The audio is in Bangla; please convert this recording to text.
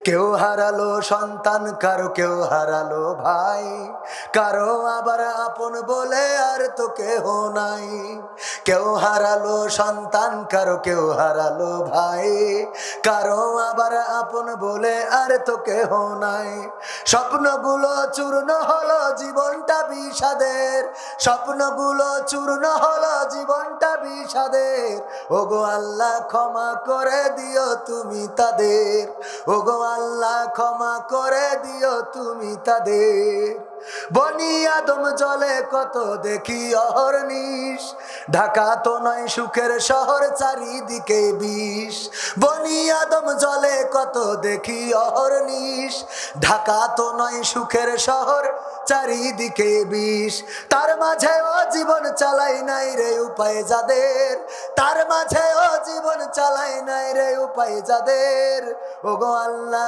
কেউ হারালো সন্তান, কারো কেউ হারালো ভাই, কারো আবার আপন বলে আর তো কেহ নাই। কেউ হারালো সন্তান, কারো কেউ হারালো ভাই, কারো আবার আপন বলে আর তো কেহ নাই। স্বপ্নগুলো চূর্ণ হলো, জীবনটা বিষাদের। স্বপ্নগুলো চূর্ণ হলো, জীবনটা বিষাদের। ওগো আল্লাহ ক্ষমা করে দিও তুমি তাদের। ওগো আল্লাহ ক্ষমা করে দিও তুমি তাদের। বনি আদম জলে কত দেখি অহর্নিশ, ঢাকা তো নয় সুখের শহর, চারিদিকে বিষ। বনি আদম জলে কত দেখি অহর্নিশ, ঢাকা তো নয় সুখের শহর, চারিদিকে বিষ। তার মাঝে ও জীবন চালাই নাই রে উপায় যাদের, তার মাঝে ও জীবন চালাই নাই রে উপায় যাদের। ওগো আল্লাহ